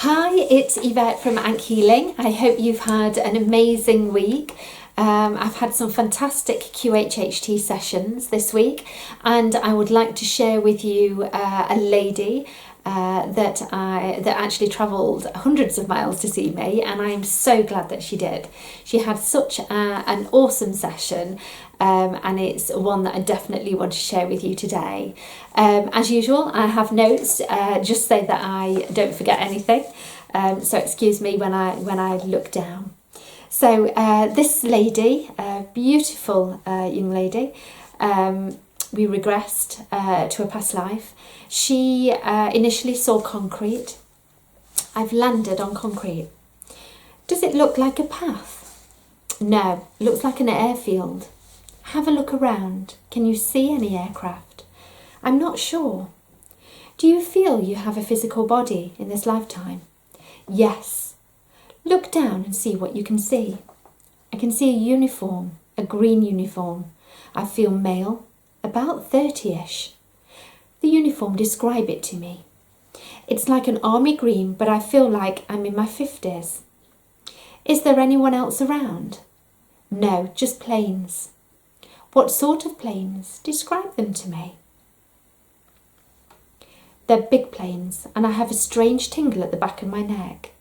Hi, it's Yvette from Ank Healing. I hope you've had an amazing week. I've had some fantastic QHHT sessions this week, and I would like to share with you a lady that actually travelled hundreds of miles to see me, and I'm so glad that she did. She had such an awesome session, and it's one that I definitely want to share with you today. As usual, I have notes just so that I don't forget anything. So excuse me when I look down. So this lady, a beautiful young lady, we regressed to a past life. She initially saw concrete. I've landed on concrete. Does it look like a path? No, it looks like an airfield. Have a look around. Can you see any aircraft? I'm not sure. Do you feel you have a physical body in this lifetime? Yes. Look down and see what you can see. I can see a uniform, a green uniform. I feel male, about 30-ish. The uniform, describe it to me. It's like an army green, but I feel like I'm in my 50s. Is there anyone else around? No, just planes. What sort of planes? Describe them to me. They're big planes, and I have a strange tingle at the back of my neck.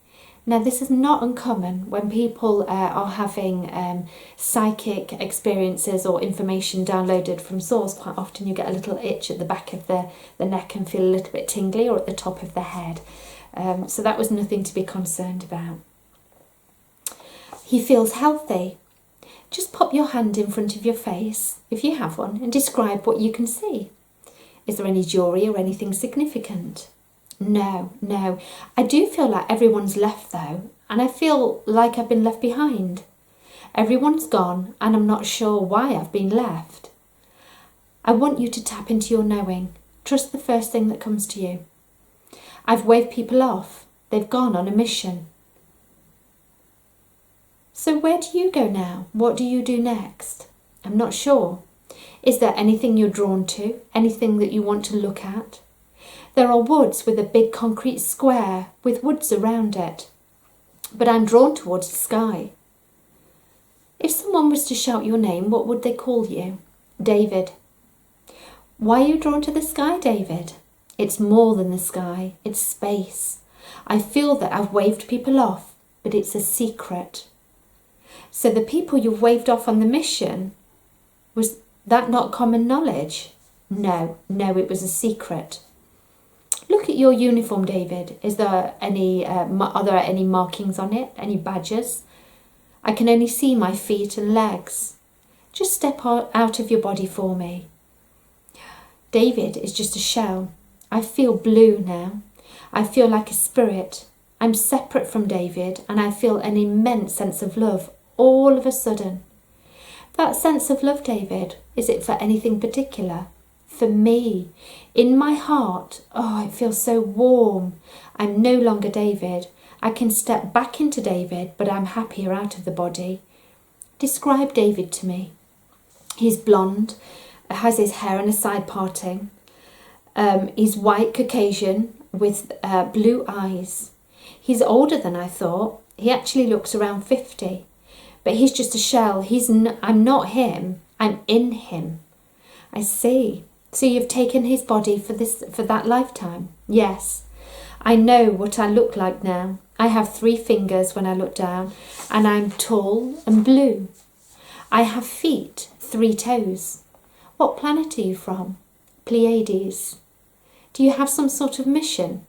Now, this is not uncommon when people are having psychic experiences or information downloaded from source. Quite often you get a little itch at the back of the neck and feel a little bit tingly, or at the top of the head. So that was nothing to be concerned about. He feels healthy. Just pop your hand in front of your face, if you have one, and describe what you can see. Is there any jewellery or anything significant? No. I do feel like everyone's left though, and I feel like I've been left behind. Everyone's gone, and I'm not sure why I've been left. I want you to tap into your knowing. Trust the first thing that comes to you. I've waved people off. They've gone on a mission. So where do you go now? What do you do next? I'm not sure. Is there anything you're drawn to? Anything that you want to look at? There are woods with a big concrete square with woods around it. But I'm drawn towards the sky. If someone was to shout your name, what would they call you? David. Why are you drawn to the sky, David? It's more than the sky. It's space. I feel that I've waved people off, but it's a secret. So the people you've waved off on the mission, was that not common knowledge? No, it was a secret. Look at your uniform, David. Is there any, are there any markings on it? Any badges? I can only see my feet and legs. Just step out of your body for me. David is just a shell. I feel blue now. I feel like a spirit. I'm separate from David, and I feel an immense sense of love all of a sudden. That sense of love, David, is it for anything particular? For me, in my heart, it feels so warm. I'm no longer David. I can step back into David, but I'm happier out of the body. Describe David to me. He's blonde, has his hair in a side parting. He's white Caucasian with blue eyes. He's older than I thought. He actually looks around 50. But he's just a shell. I'm not him. I'm in him. I see. So you've taken his body for that lifetime? Yes. I know what I look like now. I have 3 fingers when I look down, and I'm tall and blue. I have feet, 3 toes. What planet are you from? Pleiades. Do you have some sort of mission?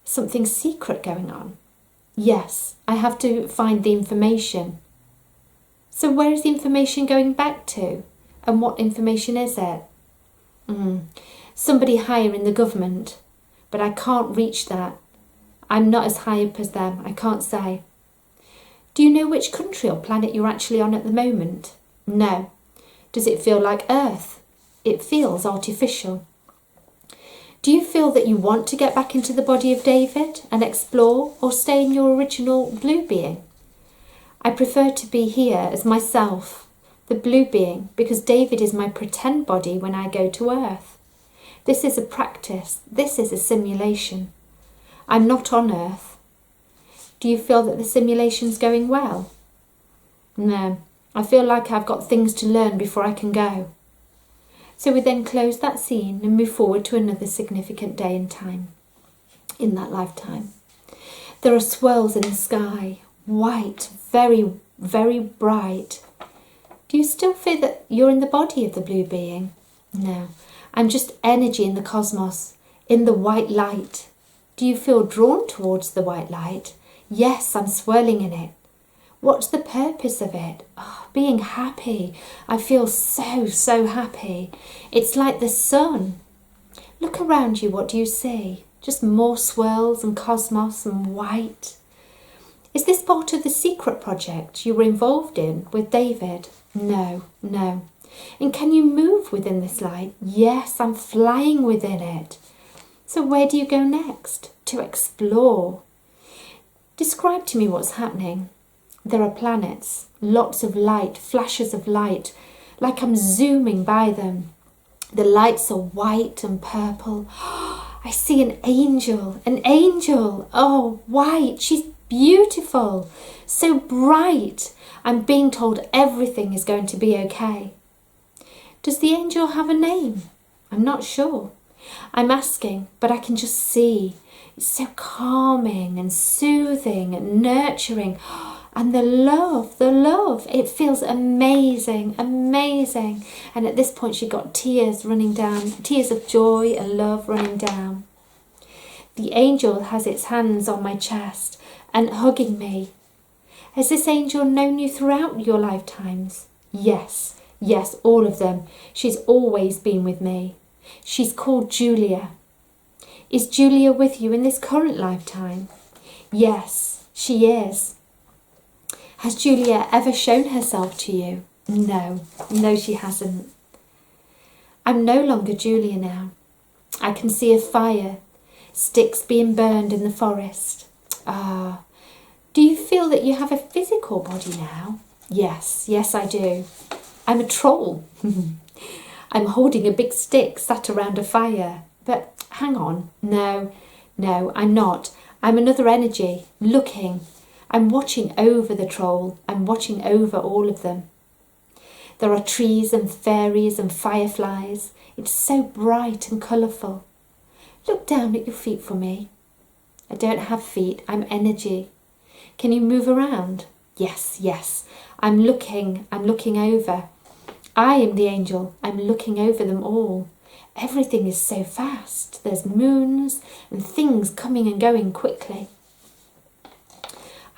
Something secret going on? Yes, I have to find the information. So where is the information going back to? And what information is it? Somebody higher in the government, but I can't reach that. I'm not as high up as them, I can't say. Do you know which country or planet you're actually on at the moment? No. Does it feel like Earth? It feels artificial. Do you feel that you want to get back into the body of David and explore, or stay in your original blue being? I prefer to be here as myself, the blue being, because David is my pretend body when I go to Earth. This is a practice. This is a simulation. I'm not on Earth. Do you feel that the simulation's going well? No, I feel like I've got things to learn before I can go. So we then close that scene and move forward to another significant day in time, in that lifetime. There are swirls in the sky, white, very, very bright. Do you still feel that you're in the body of the blue being? No, I'm just energy in the cosmos, in the white light. Do you feel drawn towards the white light? Yes, I'm swirling in it. What's the purpose of it? Oh, being happy. I feel so, so happy. It's like the sun. Look around you, what do you see? Just more swirls and cosmos and white. Is this part of the secret project you were involved in with David? No, no. And can you move within this light? Yes, I'm flying within it. So where do you go next? To explore. Describe to me what's happening. There are planets, lots of light, flashes of light, like I'm zooming by them. The lights are white and purple. I see an angel, oh, white, she's beautiful, so bright. I'm being told everything is going to be okay. Does the angel have a name? I'm not sure. I'm asking, but I can just see. It's so calming and soothing and nurturing. And the love, it feels amazing, amazing. And at this point she got tears running down, tears of joy and love running down. The angel has its hands on my chest and hugging me. Has this angel known you throughout your lifetimes? Yes, yes, all of them. She's always been with me. She's called Julia. Is Julia with you in this current lifetime? Yes, she is. Has Julia ever shown herself to you? No, no she hasn't. I'm no longer Julia now. I can see a fire, sticks being burned in the forest. Ah, do you feel that you have a physical body now? Yes, yes I do. I'm a troll. I'm holding a big stick sat around a fire. But hang on, no, I'm not. I'm another energy, looking. I'm watching over the troll. I'm watching over all of them. There are trees and fairies and fireflies. It's so bright and colourful. Look down at your feet for me. I don't have feet. I'm energy. Can you move around? Yes, yes. I'm looking over. I am the angel. I'm looking over them all. Everything is so fast. There's moons and things coming and going quickly.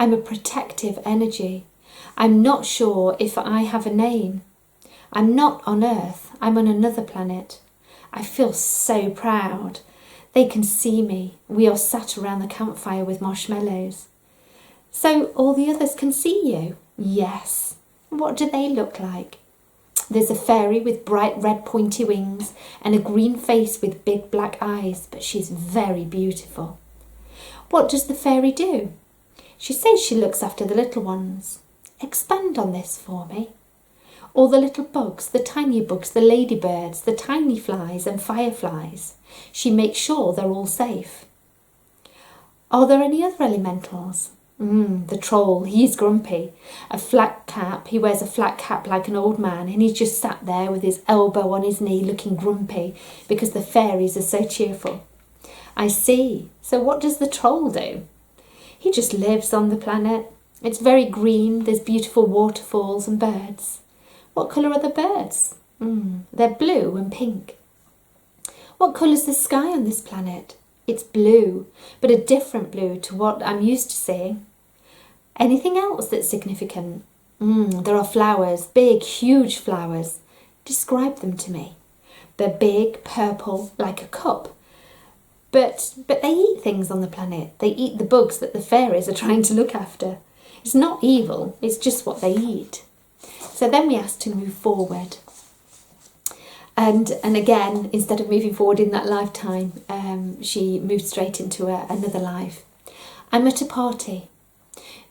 I'm a protective energy. I'm not sure if I have a name. I'm not on Earth. I'm on another planet. I feel so proud. They can see me. We are sat around the campfire with marshmallows. So all the others can see you? Yes. What do they look like? There's a fairy with bright red pointy wings and a green face with big black eyes, but she's very beautiful. What does the fairy do? She says she looks after the little ones. Expand on this for me. All the little bugs, the tiny bugs, the ladybirds, the tiny flies and fireflies. She makes sure they're all safe. Are there any other elementals? The troll, he's grumpy. He wears a flat cap like an old man, and he's just sat there with his elbow on his knee looking grumpy because the fairies are so cheerful. I see. So what does the troll do? He just lives on the planet. It's very green. There's beautiful waterfalls and birds. What colour are the birds? They're blue and pink. What colour's the sky on this planet? It's blue, but a different blue to what I'm used to seeing. Anything else that's significant? There are flowers, big, huge flowers. Describe them to me. They're big, purple, like a cup. But they eat things on the planet. They eat the bugs that the fairies are trying to look after. It's not evil, it's just what they eat. So then we asked to move forward. And again, instead of moving forward in that lifetime, she moved straight into another life. I'm at a party.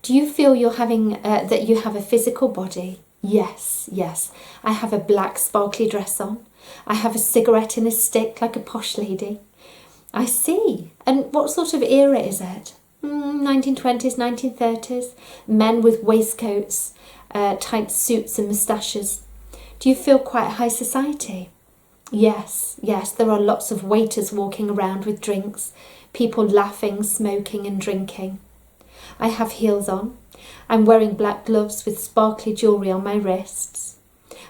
Do you feel you're having that you have a physical body? Yes, yes. I have a black sparkly dress on. I have a cigarette in a stick like a posh lady. I see. And what sort of era is it? 1920s, 1930s? Men with waistcoats, tight suits and moustaches. Do you feel quite high society? Yes, there are lots of waiters walking around with drinks, people laughing, smoking and drinking. I have heels on. I'm wearing black gloves with sparkly jewellery on my wrists.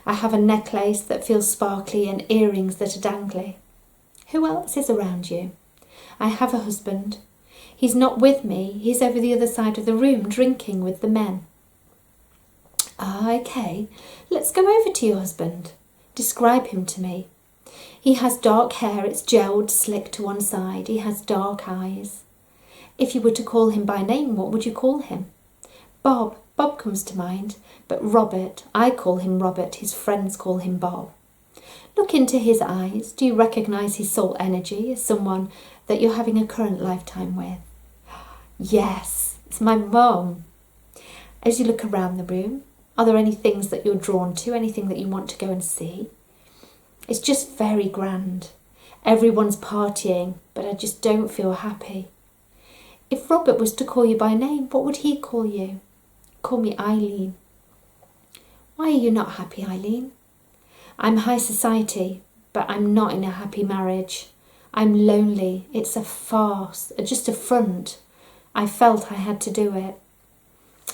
I have a necklace that feels sparkly and earrings that are dangly. Who else is around you? I have a husband. He's not with me. He's over the other side of the room drinking with the men. Ah, okay. Let's go over to your husband. Describe him to me. He has dark hair. It's gelled, slicked to one side. He has dark eyes. If you were to call him by name, what would you call him? Bob. Bob comes to mind. But Robert, I call him Robert. His friends call him Bob. Look into his eyes. Do you recognise his soul energy as someone that you're having a current lifetime with? Yes, it's my mum. As you look around the room, are there any things that you're drawn to, anything that you want to go and see? It's just very grand. Everyone's partying, but I just don't feel happy. If Robert was to call you by name, what would he call you? Call me Eileen. Why are you not happy, Eileen? I'm high society, but I'm not in a happy marriage. I'm lonely. It's a farce, just a front. I felt I had to do it.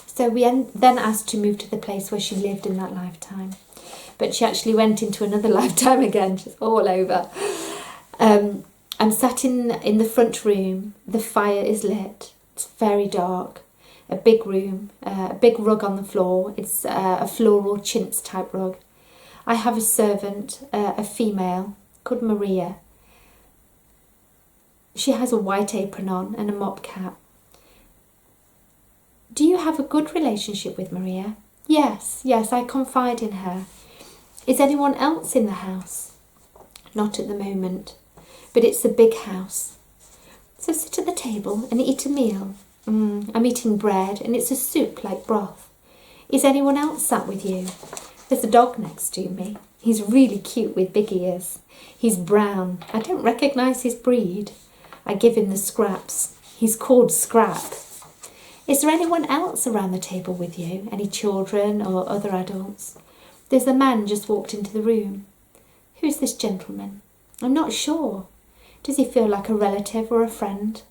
So we then asked to move to the place where she lived in that lifetime. But she actually went into another lifetime again. She's all over. I'm sat in the front room. The fire is lit. It's very dark. A big room, a big rug on the floor. It's a floral chintz type rug. I have a servant, a female, called Maria. She has a white apron on and a mop cap. Do you have a good relationship with Maria? Yes, I confide in her. Is anyone else in the house? Not at the moment, but it's a big house. So sit at the table and eat a meal. I'm eating bread and it's a soup like broth. Is anyone else sat with you? There's a dog next to me. He's really cute with big ears. He's brown. I don't recognise his breed. I give him the scraps. He's called Scrap. Is there anyone else around the table with you? Any children or other adults? There's a man just walked into the room. Who's this gentleman? I'm not sure. Does he feel like a relative or a friend?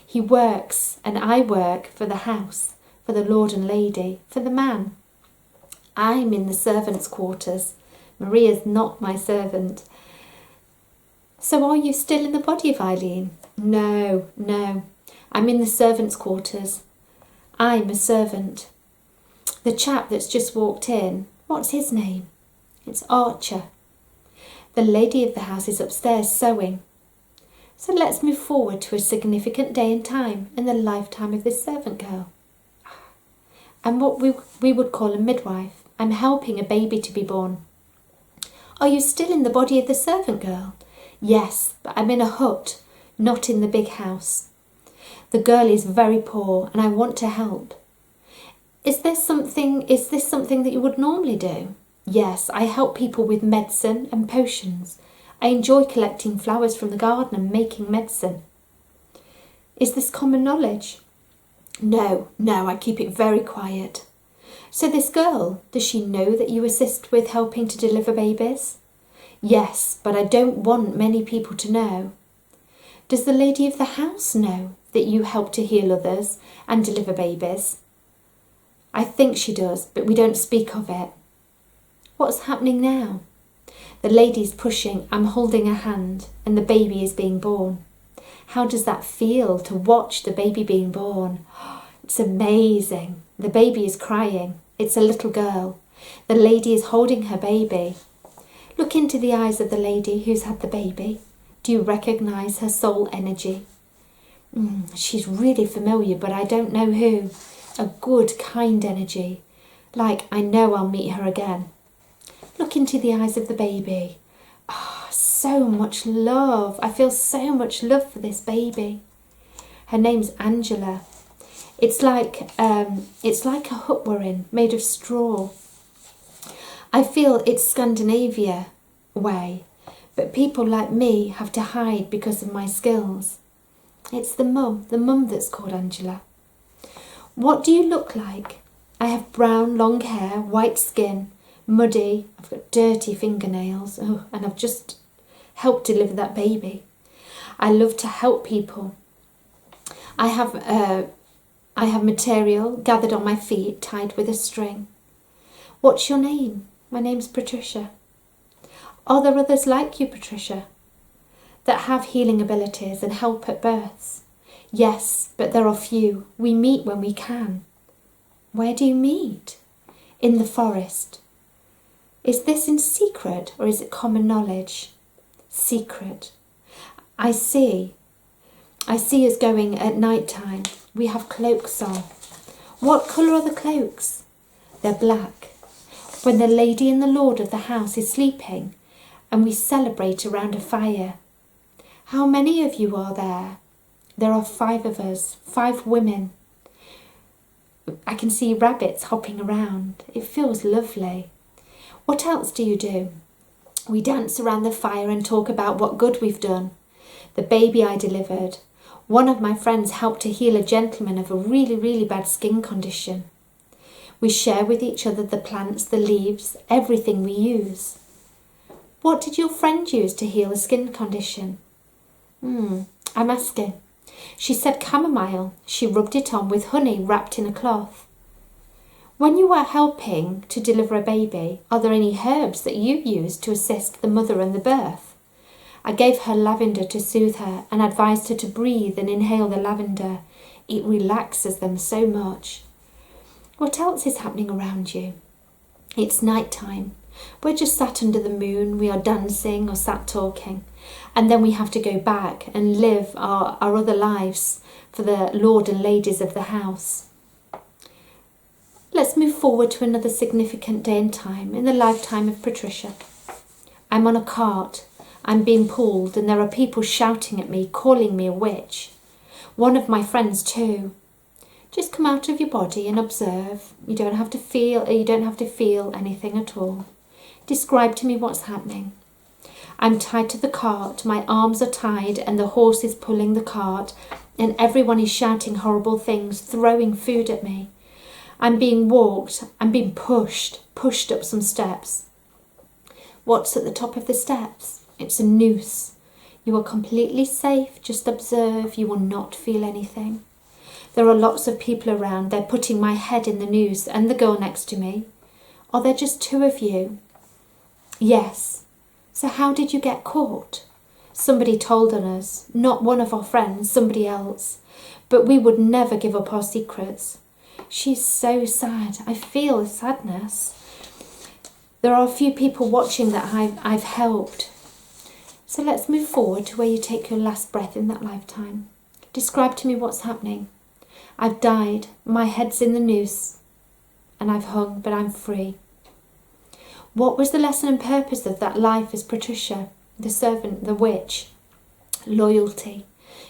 He works, and I work for the house, for the lord and lady, for the man. I'm in the servants' quarters. Maria's not my servant. So are you still in the body of Eileen? No. I'm in the servants' quarters. I'm a servant. The chap that's just walked in, what's his name? It's Archer. The lady of the house is upstairs sewing. So let's move forward to a significant day and time in the lifetime of this servant girl. I'm what we would call a midwife. I'm helping a baby to be born. Are you still in the body of the servant girl? Yes, but I'm in a hut, not in the big house. The girl is very poor and I want to help. Is this something that you would normally do? Yes, I help people with medicine and potions. I enjoy collecting flowers from the garden and making medicine. Is this common knowledge? No, I keep it very quiet. So this girl, does she know that you assist with helping to deliver babies? Yes, but I don't want many people to know. Does the lady of the house know that you help to heal others and deliver babies? I think she does, but we don't speak of it. What's happening now? The lady's pushing, I'm holding her hand, and the baby is being born. How does that feel to watch the baby being born? It's amazing. The baby is crying. It's a little girl. The lady is holding her baby. Look into the eyes of the lady who's had the baby. Do you recognise her soul energy? She's really familiar, but I don't know who. A good, kind energy. Like I know I'll meet her again. Look into the eyes of the baby. So much love. I feel so much love for this baby. Her name's Angela. It's like a hut we're in, made of straw. I feel it's Scandinavia way, But people like me have to hide because of my skills. It's the mum that's called Angela. What do you look like? I have brown, long hair, white skin, muddy, I've got dirty fingernails, and I've just helped deliver that baby. I love to help people. I have material gathered on my feet, tied with a string. What's your name? My name's Patricia. Are there others like you, Patricia, that have healing abilities and help at births? Yes, but there are few. We meet when we can. Where do you meet? In the forest. Is this in secret or is it common knowledge? Secret. I see us going at night time. We have cloaks on. What colour are the cloaks? They're black. When the lady and the lord of the house is sleeping, and we celebrate around a fire. How many of you are there? There are 5 of us, 5 women. I can see rabbits hopping around. It feels lovely. What else do you do? We dance around the fire and talk about what good we've done. The baby I delivered. One of my friends helped to heal a gentleman of a really, really bad skin condition. We share with each other the plants, the leaves, everything we use. What did your friend use to heal a skin condition? I'm asking. She said chamomile. She rubbed it on with honey wrapped in a cloth. When you were helping to deliver a baby, are there any herbs that you used to assist the mother and the birth? I gave her lavender to soothe her and advised her to breathe and inhale the lavender. It relaxes them so much. What else is happening around you? It's night time. We're just sat under the moon, we are dancing or sat talking, and then we have to go back and live our other lives for the lord and ladies of the house. Let's move forward to another significant day and time in the lifetime of Patricia. I'm on a cart, I'm being pulled, and there are people shouting at me, calling me a witch. One of my friends too. Just come out of your body and observe. You don't have to feel anything at all. Describe to me what's happening. I'm tied to the cart, my arms are tied and the horse is pulling the cart and everyone is shouting horrible things, throwing food at me. I'm being walked, I'm being pushed up some steps. What's at the top of the steps? It's a noose. You are completely safe, just observe, you will not feel anything. There are lots of people around, they're putting my head in the noose and the girl next to me. Are there just 2 of you? Yes. So how did you get caught? Somebody told on us, not one of our friends, somebody else. But we would never give up our secrets. She's so sad. I feel sadness. There are a few people watching that I've helped. So let's move forward to where you take your last breath in that lifetime. Describe to me what's happening. I've died. My head's in the noose. And I've hung, but I'm free. What was the lesson and purpose of that life as Patricia, the servant, the witch? Loyalty.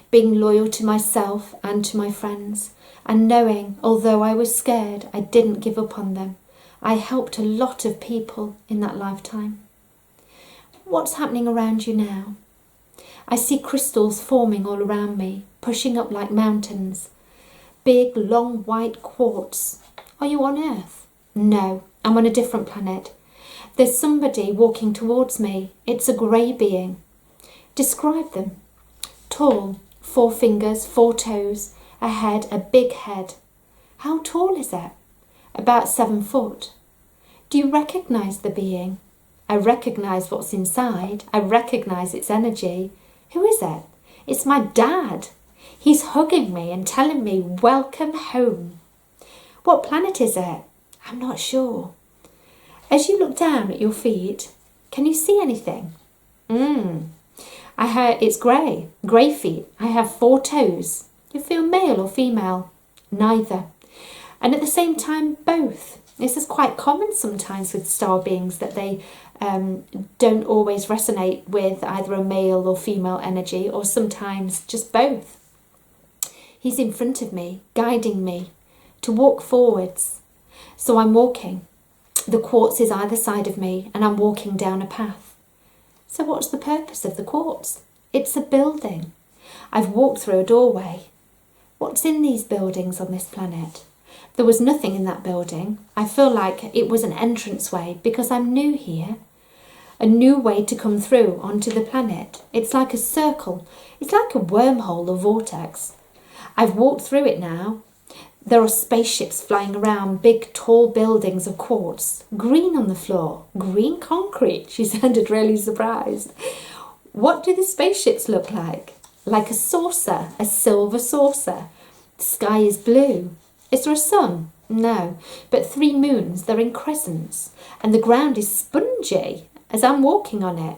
Being loyal to myself and to my friends. And knowing, although I was scared, I didn't give up on them. I helped a lot of people in that lifetime. What's happening around you now? I see crystals forming all around me, pushing up like mountains. Big, long, white quartz. Are you on Earth? No, I'm on a different planet. There's somebody walking towards me. It's a grey being. Describe them. Tall, 4 fingers, 4 toes, a head, a big head. How tall is it? About 7 foot. Do you recognise the being? I recognise what's inside. I recognise its energy. Who is it? It's my dad. He's hugging me and telling me, welcome home. What planet is it? I'm not sure. As you look down at your feet, can you see anything? It's grey feet. I have 4 toes. You feel male or female? Neither. And at the same time, both. This is quite common sometimes with star beings that they don't always resonate with either a male or female energy, or sometimes just both. He's in front of me, guiding me to walk forwards. So I'm walking. The quartz is either side of me and I'm walking down a path. So what's the purpose of the quartz? It's a building. I've walked through a doorway. What's in these buildings on this planet? There was nothing in that building. I feel like it was an entranceway because I'm new here. A new way to come through onto the planet. It's like a circle. It's like a wormhole or vortex. I've walked through it now. There are spaceships flying around, big tall buildings of quartz, green on the floor, green concrete. She sounded really surprised. What do the spaceships look like? Like a saucer, a silver saucer. The sky is blue. Is there a sun? No, but 3 moons, they're in crescents, and the ground is spongy as I'm walking on it.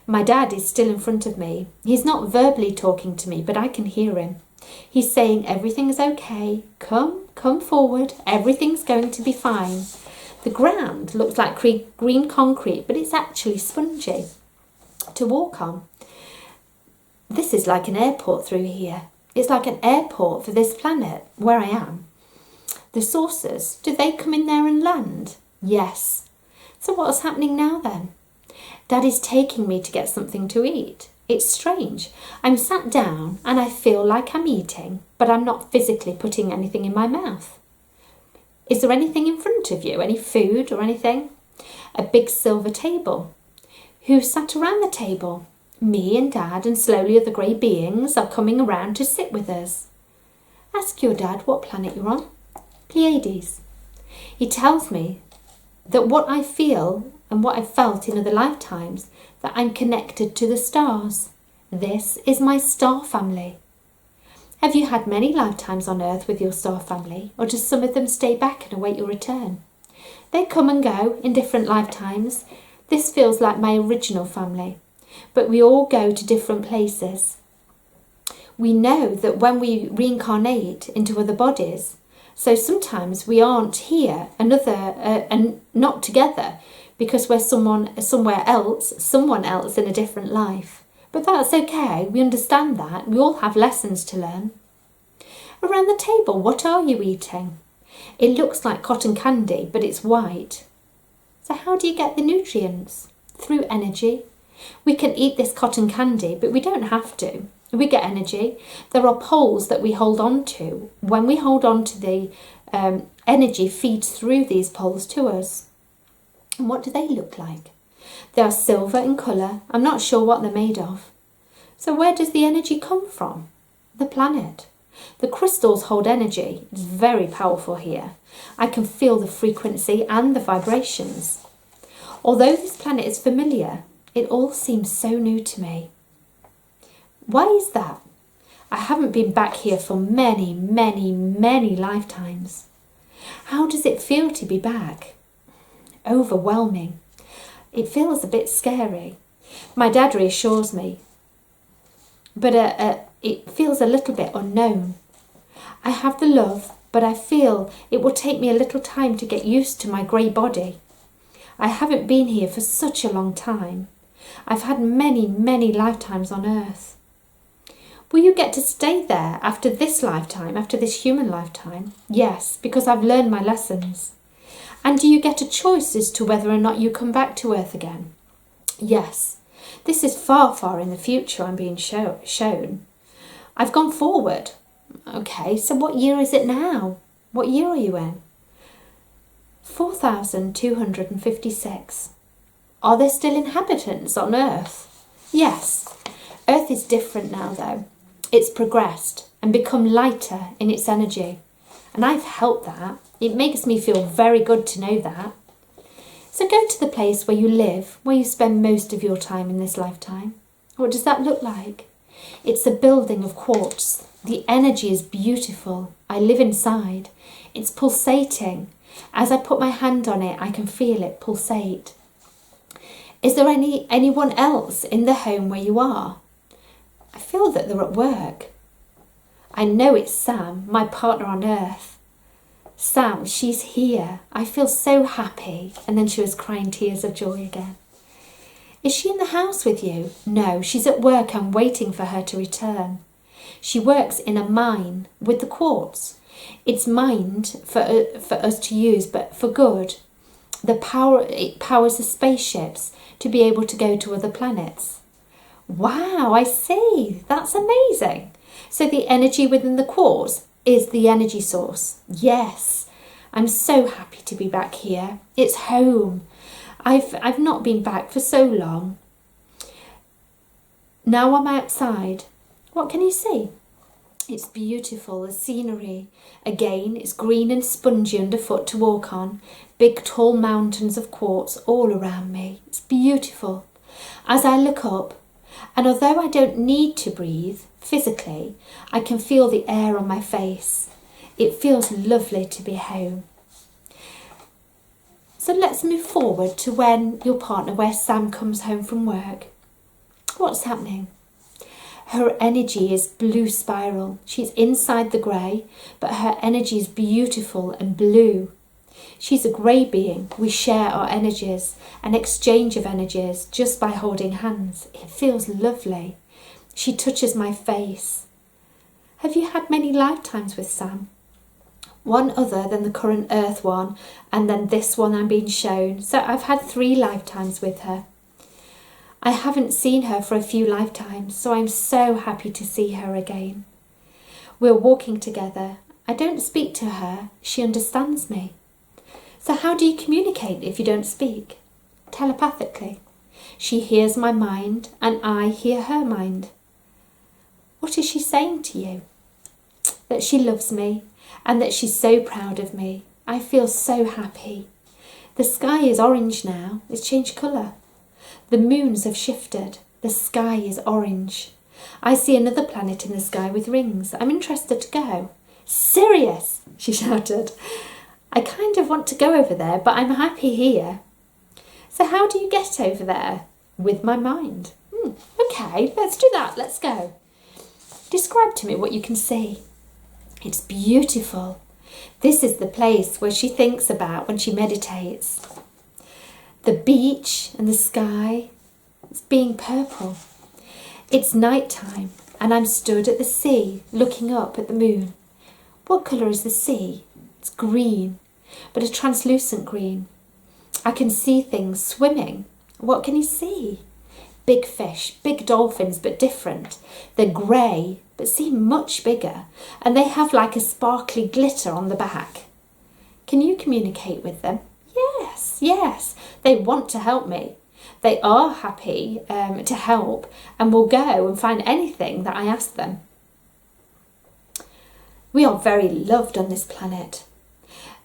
My dad is still in front of me. He's not verbally talking to me, but I can hear him. He's saying everything's okay. Come forward. Everything's going to be fine. The ground looks like green concrete, but it's actually spongy to walk on. This is like an airport through here. It's like an airport for this planet where I am. The saucers, do they come in there and land? Yes. So what's happening now then? Dad is taking me to get something to eat. It's strange. I'm sat down and I feel like I'm eating, but I'm not physically putting anything in my mouth. Is there anything in front of you? Any food or anything? A big silver table. Who sat around the table? Me and Dad, and slowly other grey beings are coming around to sit with us. Ask your dad what planet you're on. Pleiades. He tells me that what I feel and what I've felt in other lifetimes, that I'm connected to the stars. This is my star family. Have you had many lifetimes on Earth with your star family, or do some of them stay back and await your return? They come and go in different lifetimes. This feels like my original family, but we all go to different places. We know that when we reincarnate into other bodies, so sometimes we aren't here, and not together, because we're someone else in a different life. But that's okay, we understand that. We all have lessons to learn. Around the table, what are you eating? It looks like cotton candy, but it's white. So how do you get the nutrients? Through energy. We can eat this cotton candy, but we don't have to. We get energy. There are poles that we hold on to. When we hold on to the energy feeds through these poles to us. And what do they look like? They are silver in colour. I'm not sure what they're made of. So where does the energy come from? The planet. The crystals hold energy. It's very powerful here. I can feel the frequency and the vibrations. Although this planet is familiar, it all seems so new to me. Why is that? I haven't been back here for many, many, many lifetimes. How does it feel to be back? Overwhelming. It feels a bit scary. My dad reassures me, but it feels a little bit unknown. I have the love, but I feel it will take me a little time to get used to my grey body. I haven't been here for such a long time. I've had many, many lifetimes on Earth. Will you get to stay there after this lifetime, after this human lifetime? Yes, because I've learned my lessons. And do you get a choice as to whether or not you come back to Earth again? Yes. This is far, far in the future I'm being shown. I've gone forward. Okay, so what year is it now? What year are you in? 4256. Are there still inhabitants on Earth? Yes. Earth is different now though. It's progressed and become lighter in its energy. And I've helped that. It makes me feel very good to know that. So go to the place where you live, where you spend most of your time in this lifetime. What does that look like? It's a building of quartz. The energy is beautiful. I live inside. It's pulsating. As I put my hand on it, I can feel it pulsate. Is there anyone else in the home where you are? I feel that they're at work. I know it's Sam, my partner on Earth. Sam, she's here. I feel so happy. And then she was crying tears of joy again. Is she in the house with you? No, she's at work. I'm waiting for her to return. She works in a mine with the quartz. It's mined for us to use, but for good. It powers the spaceships to be able to go to other planets. Wow, I see. That's amazing. So the energy within the quartz is the energy source. Yes, I'm so happy to be back here. It's home. I've not been back for so long. Now I'm outside. What can you see? It's beautiful, the scenery. Again, it's green and spongy underfoot to walk on. Big tall mountains of quartz all around me. It's beautiful. As I look up, and although I don't need to breathe physically, I can feel the air on my face. It feels lovely to be home. So let's move forward to where Sam comes home from work. What's happening? Her energy is blue spiral. She's inside the grey, but her energy is beautiful and blue. She's a grey being. We share our energies, an exchange of energies just by holding hands. It feels lovely. She touches my face. Have you had many lifetimes with Sam? One other than the current Earth one, and then this one I'm being shown. So I've had 3 lifetimes with her. I haven't seen her for a few lifetimes, so I'm so happy to see her again. We're walking together. I don't speak to her. She understands me. So how do you communicate if you don't speak? Telepathically. She hears my mind and I hear her mind. What is she saying to you? That she loves me and that she's so proud of me. I feel so happy. The sky is orange now. It's changed colour. The moons have shifted. The sky is orange. I see another planet in the sky with rings. I'm interested to go. Sirius, she shouted. I kind of want to go over there, but I'm happy here. So how do you get over there? With my mind. Okay, let's do that. Let's go. Describe to me what you can see. It's beautiful. This is the place where she thinks about when she meditates. The beach and the sky, it's being purple. It's night time and I'm stood at the sea looking up at the moon. What colour is the sea? It's green, but a translucent green. I can see things swimming. What can you see? Big fish, big dolphins, but different. They're grey, but seem much bigger, and they have like a sparkly glitter on the back. Can you communicate with them? Yes, they want to help me. They are happy to help and will go and find anything that I ask them. We are very loved on this planet.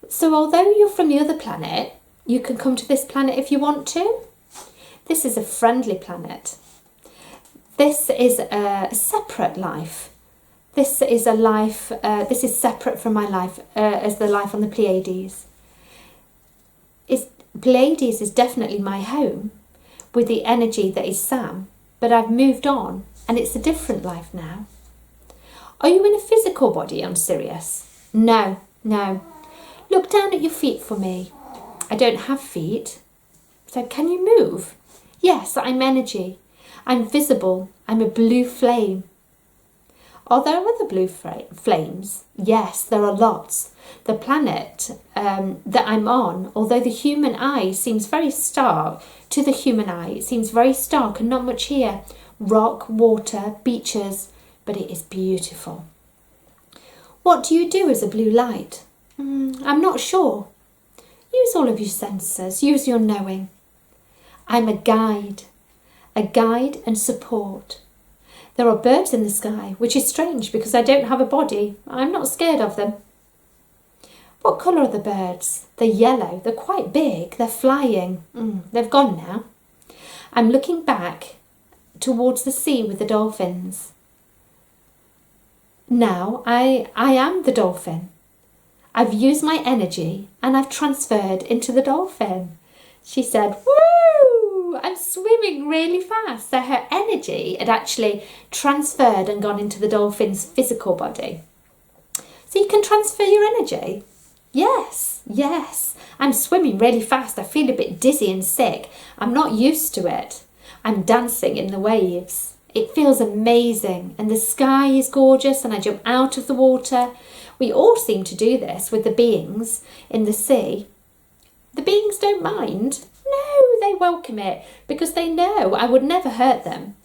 So although you're from the other planet, you can come to this planet if you want to. This is a friendly planet. This is a separate life. This is a life, this is separate from my life as the life on the Pleiades. Pleiades is definitely my home with the energy that is Sam, but I've moved on and it's a different life now. Are you in a physical body on Sirius? No. Look down at your feet for me. I don't have feet. So can you move? Yes, I'm energy. I'm visible. I'm a blue flame. Are there other blue flames? Yes, there are lots. The planet that I'm on, although the human eye seems very stark, to the human eye, it seems very stark and not much here. Rock, water, beaches, but it is beautiful. What do you do as a blue light? I'm not sure. Use all of your senses, use your knowing. I'm a guide and support. There are birds in the sky, which is strange because I don't have a body. I'm not scared of them. What colour are the birds? They're yellow. They're quite big. They're flying. They've gone now. I'm looking back towards the sea with the dolphins. Now I am the dolphin. I've used my energy and I've transferred into the dolphin. She said, woo! I'm swimming really fast. So her energy had actually transferred and gone into the dolphin's physical body. So you can transfer your energy? Yes. I'm swimming really fast. I feel a bit dizzy and sick. I'm not used to it. I'm dancing in the waves. It feels amazing and the sky is gorgeous and I jump out of the water. We all seem to do this with the beings in the sea. The beings don't mind. No, they welcome it because they know I would never hurt them.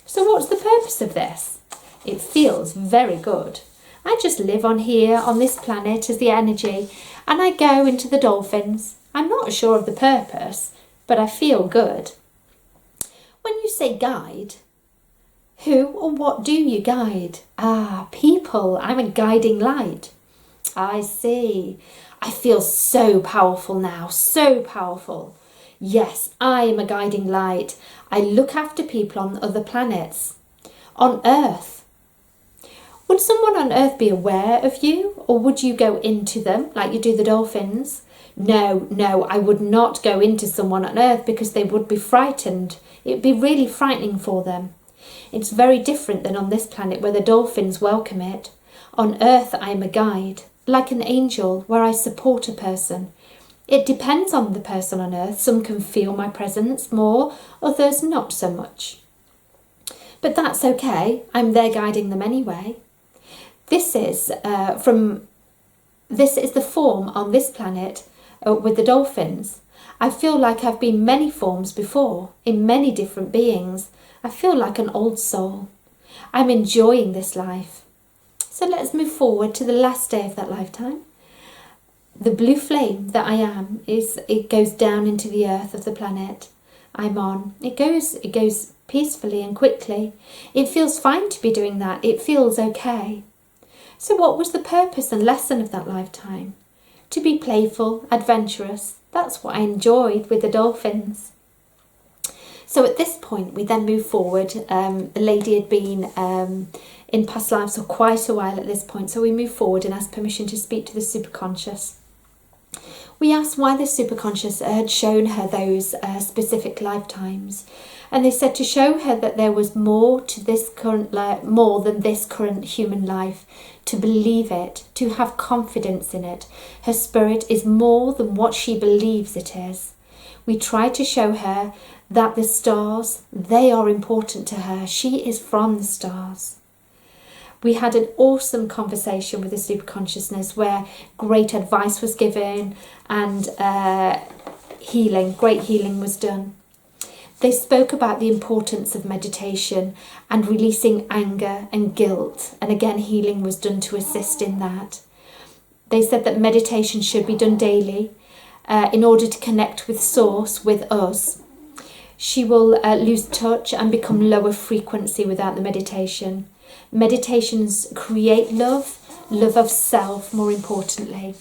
So what's the purpose of this? It feels very good. I just live on here, on this planet as the energy, and I go into the dolphins. I'm not sure of the purpose, but I feel good. When you say guide, who or what do you guide? Ah, people. I'm a guiding light. I see. I feel so powerful now, so powerful. Yes, I am a guiding light. I look after people on other planets, on Earth. Would someone on Earth be aware of you, or would you go into them like you do the dolphins? No, I would not go into someone on Earth because they would be frightened. It would be really frightening for them. It's very different than on this planet where the dolphins welcome it. On Earth, I am a guide, like an angel, where I support a person. It depends on the person on Earth. Some can feel my presence more, others not so much. But that's okay. I'm there guiding them anyway. This is the form on this planet with the dolphins. I feel like I've been many forms before, in many different beings. I feel like an old soul. I'm enjoying this life. So let's move forward to the last day of that lifetime. The blue flame that I am it goes down into the earth of the planet I'm on. It goes peacefully and quickly. It feels fine to be doing that. It feels okay. So what was the purpose and lesson of that lifetime? To be playful, adventurous. That's what I enjoyed with the dolphins. So at this point, we then move forward. The lady had been in past lives for quite a while at this point. So we move forward and ask permission to speak to the Superconscious. We asked why the Superconscious had shown her those specific lifetimes. And they said to show her that there was more to this current life, more than this current human life, to believe it, to have confidence in it. Her spirit is more than what she believes it is. We tried to show her that the stars, they are important to her. She is from the stars. We had an awesome conversation with the Superconsciousness where great advice was given and great healing was done. They spoke about the importance of meditation and releasing anger and guilt, and again healing was done to assist in that. They said that meditation should be done daily in order to connect with Source, with us. She will lose touch and become lower frequency without the meditation. Meditations create love of self more importantly.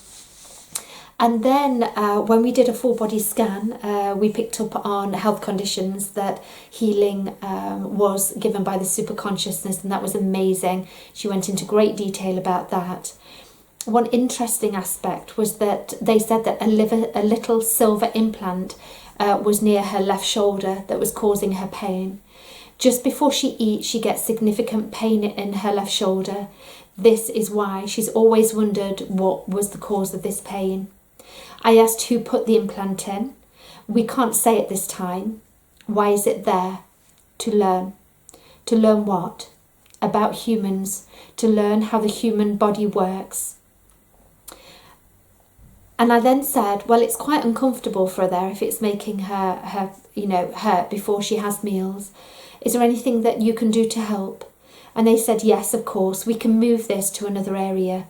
And then when we did a full body scan, we picked up on health conditions that healing was given by the Superconsciousness, and that was amazing. She went into great detail about that. One interesting aspect was that they said that a little silver implant was near her left shoulder that was causing her pain. Just before she eats, she gets significant pain in her left shoulder. This is why she's always wondered what was the cause of this pain. I asked who put the implant in. We can't say at this time. Why is it there? To learn. To learn what? About humans. To learn how the human body works. And I then said, well, it's quite uncomfortable for her there if it's making her hurt before she has meals. Is there anything that you can do to help? And they said, yes, of course, we can move this to another area.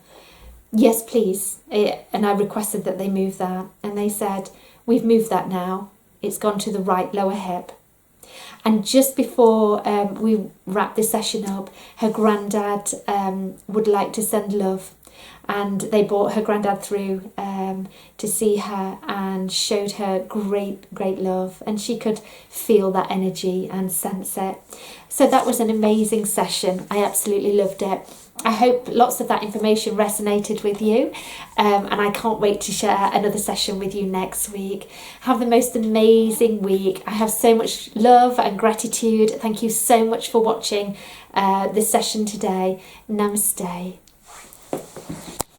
Yes, please. And I requested that they move that. And they said, we've moved that now. It's gone to the right lower hip. And just before we wrap this session up, her granddad would like to send love. And they brought her granddad through to see her and showed her great love, and she could feel that energy and sense it. So that was an amazing session. I absolutely loved it. I hope lots of that information resonated with you, and I can't wait to share another session with you next week. Have the most amazing week. I have so much love and gratitude. Thank you so much for watching this session today. Namaste.